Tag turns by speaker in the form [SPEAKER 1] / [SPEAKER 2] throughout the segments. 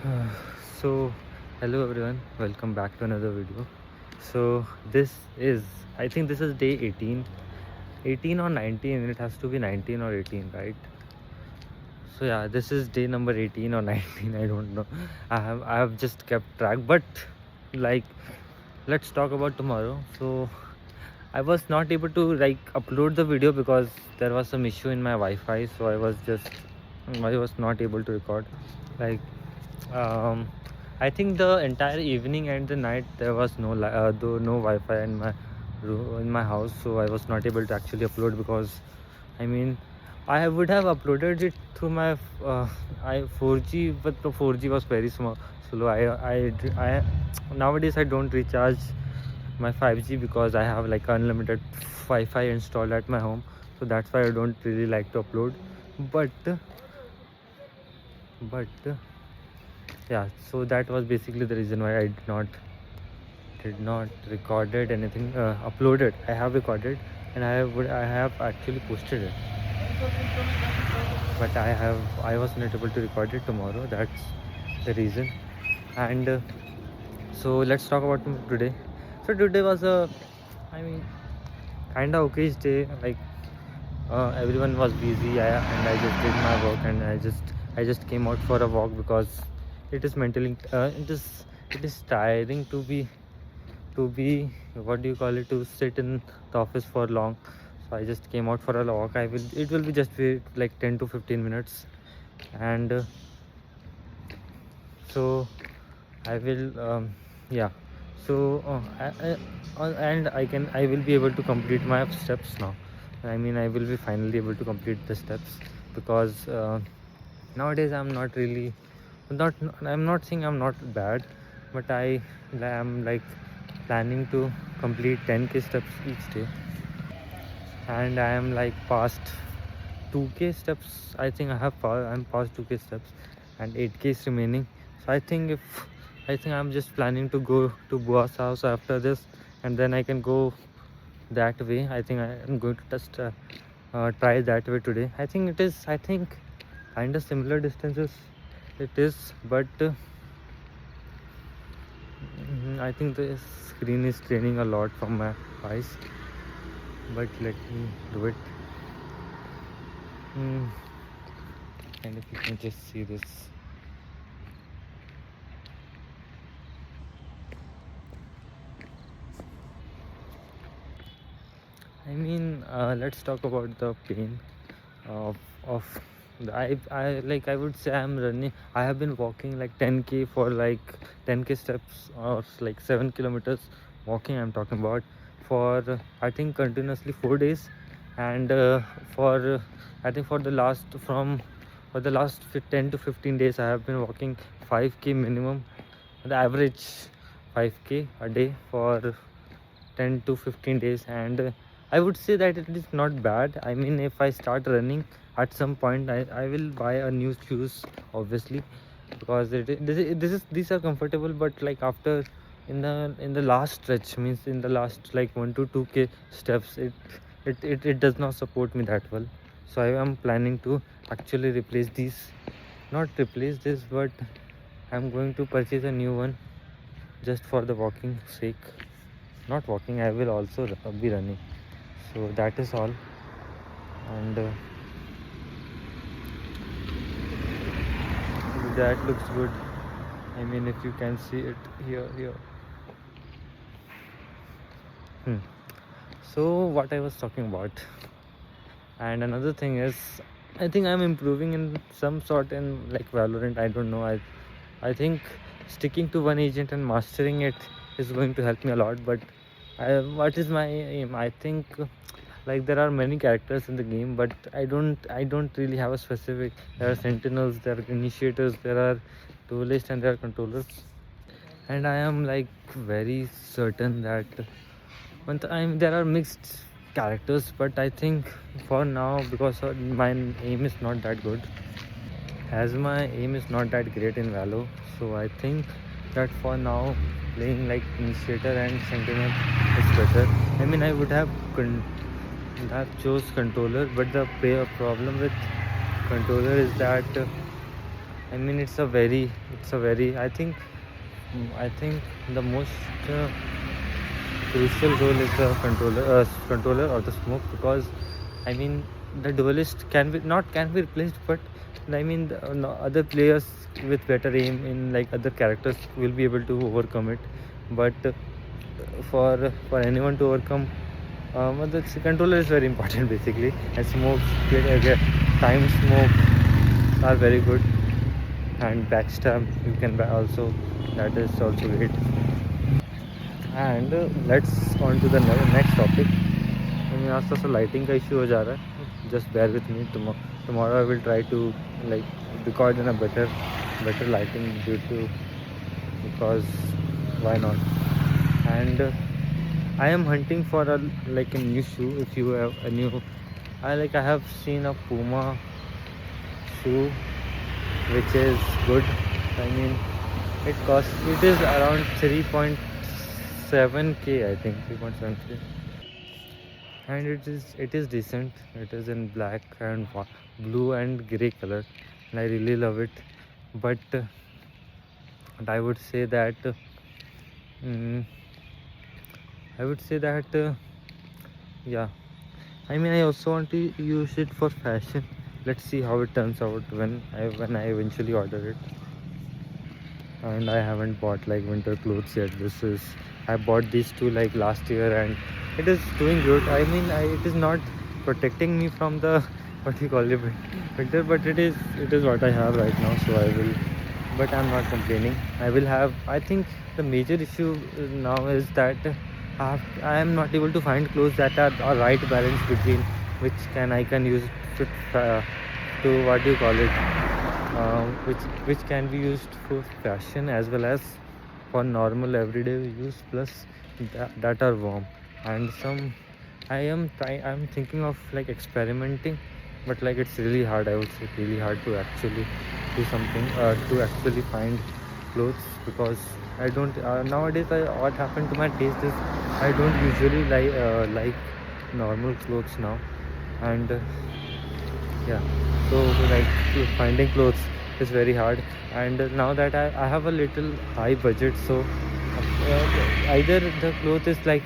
[SPEAKER 1] Uh, so, hello everyone, welcome back to another video. So, this is, I think this is day 18, 18 or 19, it has to be 19 or 18, right? So, yeah, this is day number 18 or 19, I don't know. I have just kept track, but like, let's talk about tomorrow. So, I was not able to upload the video because there was some issue in my Wi-Fi, so I was not able to record. Like, um, I think the entire evening and the night there was no Wi-Fi in my in my house, so I was not able to actually upload because I mean I would have uploaded it through my 4G, but the 4G was very small. Slow. I nowadays I don't recharge my 5G because I have like unlimited Wi-Fi installed at my home, so that's why I don't really like to upload. But but yeah, so that was basically the reason why I did not recorded anything, uploaded. I have recorded and I have actually posted it, but I was not able to record it tomorrow. That's the reason. And so let's talk about today. So today was a, I mean, kind of okay day. Like, everyone was busy, and I just did my work, and I just came out for a walk because it is mentally it is tiring to be what do you call it, to sit in the office for long. So I just came out for a walk. It will be just be like 10 to 15 minutes, and so I will yeah. So and I will be able to complete my steps now. I mean, I will be finally able to complete the steps because nowadays not I'm not saying I'm not bad, but I am like planning to complete 10k steps each day, and I am like past 2k steps. I think I'm past 2k steps, and 8k is remaining. So I think I'm just planning to go to Bua's house after this, and then I can go that way. I think I am going to just try that way today. I think kind of similar distances it is, but I think the screen is straining a lot from my eyes, but let me do it. Mm, and if you can just see this. I mean, let's talk about the pain of I would say I'm running. I have been walking like 10k for like 10k steps, or like 7 kilometers walking. I'm talking about for I think continuously 4 days, and for I think for the last 10 to 15 days I have been walking 5k minimum, the average 5k a day for 10 to 15 days. And I would say that it is not bad. I mean, if I start running at some point, I will buy a new shoes, obviously, because these are comfortable. But like after in the last stretch, means in the last like 1 to 2k steps, it does not support me that well. So I am planning to actually replace these, not replace this, but I'm going to purchase a new one just for the walking sake. Not walking, I will also be running. So that is all. And that looks good. I mean, if you can see it here. So what I was talking about, and another thing is, I think I'm improving in some sort in like Valorant. I don't know, I think sticking to one agent and mastering it is going to help me a lot. But what is my aim? I think like there are many characters in the game, but I don't really have a specific. There are sentinels, there are initiators, there are duelists, and there are controllers. And I am like very certain that there are mixed characters, but I think for now, because my aim is not that good, as my aim is not that great in Valo, so I think that for now playing like initiator and sentinel is better. I mean, I would have chose controller, but the problem with controller is that I mean, it's a very. I think the most crucial role is the controller or the smoke, because I mean the duelist can be replaced, but I mean no, other players with better aim in like other characters will be able to overcome it, but for anyone to overcome, the controller is very important basically. And smokes, time smoke are very good, and backstab you can also, that is also great. And let's on to the next topic. मेरे आस पास lighting का issue हो जा रहा है, just bear with me. Tomorrow I will try to like record in a better lighting because why not. And I am hunting for a new shoe. If you have a new, I have seen a Puma shoe which is good. I mean, it is around 3.7k, I think 3.7k, and it is decent. It is in black and blue and gray color, and I really love it. But I would say that mm, I would say that yeah, I mean, I also want to use it for fashion. Let's see how it turns out when I eventually order it. And I haven't bought like winter clothes yet. I bought these two like last year, and it is doing good. I mean, it is not protecting me from the what you call it, winter, but it is what I have right now. So I will, but I'm not complaining. I will have. I think the major issue now is that I am not able to find clothes that are a right balance between which I can use to what do you call it, which can be used for fashion as well as for normal everyday use, plus that are warm. And some I'm thinking of like experimenting, but like it's really hard. I would say really hard to actually do something, to actually find clothes, because I don't nowadays. What happened to my taste is I don't usually like normal clothes now. And yeah, so like finding clothes is very hard. And now that I have a little high budget, so either the cloth is like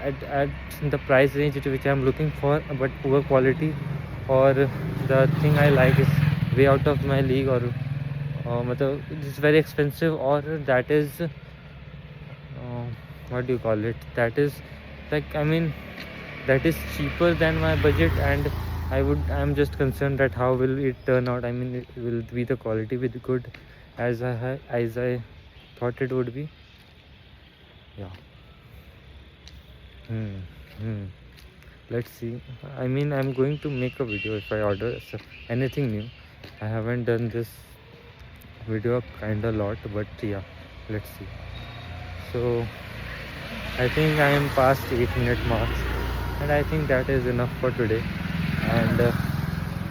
[SPEAKER 1] at the price range which I'm looking for but poor quality, or the thing I like is way out of my league, or it's very expensive, or that is what do you call it, that is like, I mean, that is cheaper than my budget. And I'm just concerned that how will it turn out. I mean, it will be the quality be good as I thought it would be. Yeah. hmm. Hmm. Let's see. I mean, I'm going to make a video if I order anything new. I haven't done this video kind of lot, but yeah, let's see. So I think I am past 8-minute mark, and I think that is enough for today. And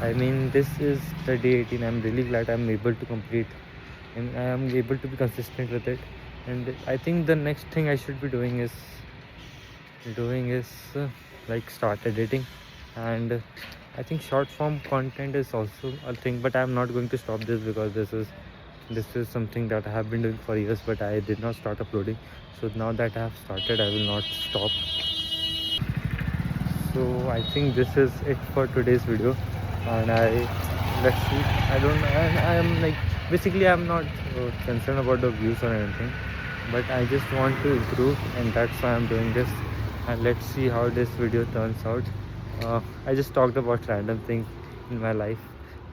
[SPEAKER 1] I mean, this is the day 18. I'm really glad I'm able to complete, and I am able to be consistent with it. And I think the next thing I should be doing is like start editing. And I think short form content is also a thing, but I'm not going to stop this, because this is something that I have been doing for years, but I did not start uploading. So now that I have started, I will not stop. So I think this is it for today's video. And let's see, I am like, basically I'm not concerned about the views or anything, but I just want to improve, and that's why I'm doing this. And let's see how this video turns out. I just talked about random things in my life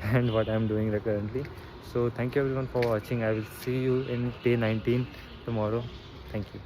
[SPEAKER 1] and what I'm doing currently. So thank you everyone for watching. I will see you in day 19 tomorrow. Thank you.